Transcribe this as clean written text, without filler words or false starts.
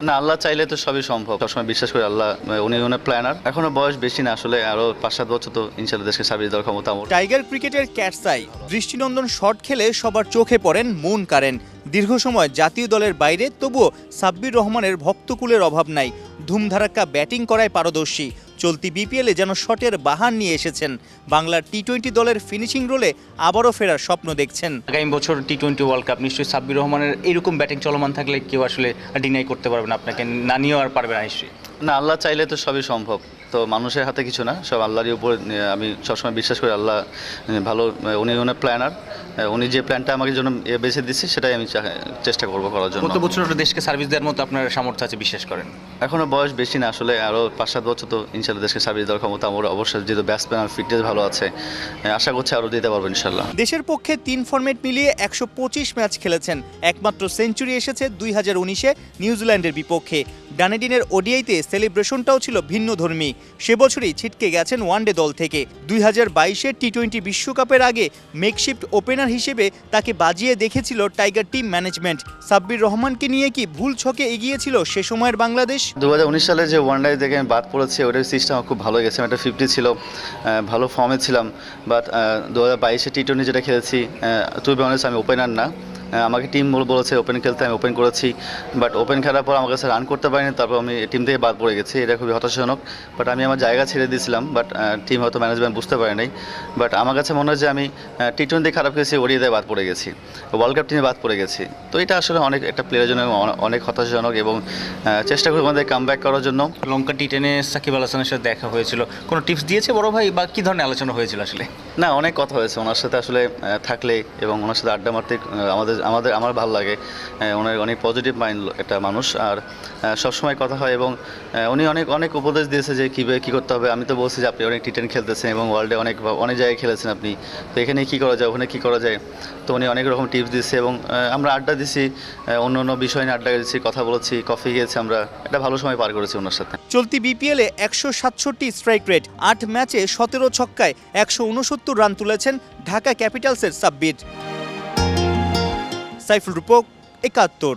না, আল্লাহ চাইলে তো সবই সম্ভব। সবসময় বিশ্বাস করি আল্লাহ, উনি ওনার প্ল্যানার। এখনো বয়স বেশি না, আসলে আরো 5-7 বছর তো ইনশাল্লাহ দেশকে সার্ভিস দেওয়ার ক্ষমতা আমার। টাইগার ক্রিকেটের ক্যাটস আই দৃষ্টিনন্দন শট খেলে সবার চোখে পড়েন মুন কারেন। দীর্ঘ সময় জাতীয় দলের বাইরে, তবুও সাব্বির রহমানের ভক্তকুলের অভাব নাই। ধুমধারাক্কা ব্যাটিং করায় পারদর্শী। চলতি বিপিএলে যেন শটের বাহার নিয়ে এসেছেন। বাংলার টি-20 দলের ফিনিশিং রোলে আবারও ফেরার স্বপ্ন দেখছেন। আগামী বছর টি-20 ওয়ার্ল্ড কাপ নিশ্চয়ই সাব্বির রহমানের এরকম ব্যাটিং চলমান থাকলে কেউ আসলে ডিনাই করতে পারবে না, আপনাকে না নিয়েও আর পারবে না নিশ্চয়ই। না, আল্লাহ চাইলে তো সবই সম্ভব। তো মানুষের হাতে কিছু না, সব আল্লাহরই উপর। আমি সবসময় বিশ্বাস করি আল্লাহ ভালো, উনি ওনার প্ল্যানার। উনি যে প্ল্যানটা আমাকে জন্য বেছে দিচ্ছে সেটাই আমি চেষ্টা করবো করার জন্য। কত বছর দেশকে সার্ভিস দেওয়ার মতো আপনার সামর্থ্য আছে বিশ্বাস করেন? এখনো বয়স বেশি না, আসলে আরো 5-7 বছর তো ইনশাল্লাহ দেশকে সার্ভিস দেওয়ার ক্ষমতা আমার। অবশ্যই যেহেতু ব্যাটসম্যান আর ফিটনেস ভালো আছে, আশা করছি আরও দিতে পারবো ইনশাল্লাহ। দেশের পক্ষে 3 ফরম্যাট মিলিয়ে 125 ম্যাচ খেলেছেন। একমাত্র সেঞ্চুরি এসেছে 2019-এ নিউজিল্যান্ডের বিপক্ষে। ডানেডিনের ওডিআইতে সেলিব্রেশনটাও ছিল ভিন্নধর্মী। সে বছরই ছিটকে গেছেন ওয়ানডে দল থেকে। 2022-এর টি-20 বিশ্বকাপের আগে মেকশিফট ওপেনার হিসেবে তাকে বাজিয়ে দেখেছিল টাইগার টিম ম্যানেজমেন্ট। সাব্বির রহমানকে নিয়ে কি ভুল ছকে এগিয়েছিল সে সময়ের বাংলাদেশ? 2019 সালে যে ওয়ানডে থেকে আমি বাদ পড়েছি, ওটার সিস্টেম আমার খুব ভালো গেছে। আমি একটা 50 ছিল, ভালো ফর্মে ছিলাম। বাট 2022-এ টি-20 যেটা খেলেছি, টু বি অনেস্ট আমি ওপেনার না। আমাকে টিম বলেছে ওপেন খেলতে, আমি ওপেন করেছি। বাট ওপেন খেলার পর আমার কাছে রান করতে পারিনি, তারপর আমি টিম থেকে বাদ পড়ে গেছি। এটা খুবই হতাশাজনক। বাট আমি আমার জায়গা ছেড়ে দিয়েছিলাম, বাট টিম হয়তো ম্যানেজমেন্ট বুঝতে পারে নাই। বাট আমার কাছে মনে হয় যে আমি টি-20 খারাপ খেলেছি, ওডিআইতে বাদ পড়ে গেছি, ওয়ার্ল্ড কাপ টিমে বাদ পড়ে গেছি। তো এটা আসলে অনেক একটা প্লেয়ারের জন্য অনেক হতাশাজনক, এবং চেষ্টা করি আমাদের কাম ব্যাক করার জন্য। লঙ্কা টি-10-এ সাকিব আল হাসানের সাথে দেখা হয়েছিল, কোনো টিপস দিয়েছে বড় ভাই, বা কী ধরনের আলোচনা হয়েছিল আসলে? না, অনেক কথা হয়েছে ওনার সাথে আসলে থাকলে, এবং ওনার সাথে আড্ডা মারতে আমার ভালো লাগে। ওনার অনেক পজিটিভ মাইন্ড একটা মানুষ, আর সবসময় কথা হয়, এবং উনি অনেক উপদেশ দিয়েছে যে কীভাবে কী করতে হবে। আমি তো বলছি যে আপনি অনেক টি-10 খেলতেছেন এবং ওয়ার্ল্ডে অনেক জায়গায় খেলেছেন আপনি, তো এখানে কী করা যায়, ওখানে কী করা যায়। তো উনি অনেক রকম টিপস দিচ্ছে, এবং আমরা আড্ডা দিছি, অন্য বিষয় নিয়ে আড্ডা দিচ্ছি, কথা বলেছি, কফি খেয়েছি, আমরা একটা ভালো সময় পার করেছি ওনার সাথে। চলতি বিপিএলে 167 স্ট্রাইক রেট, 8 ম্যাচে 17 ছক্কায় 169 রান তুলেছেন ঢাকা ক্যাপিটালসের সাব্বির। সাইফুল রূপক, 71।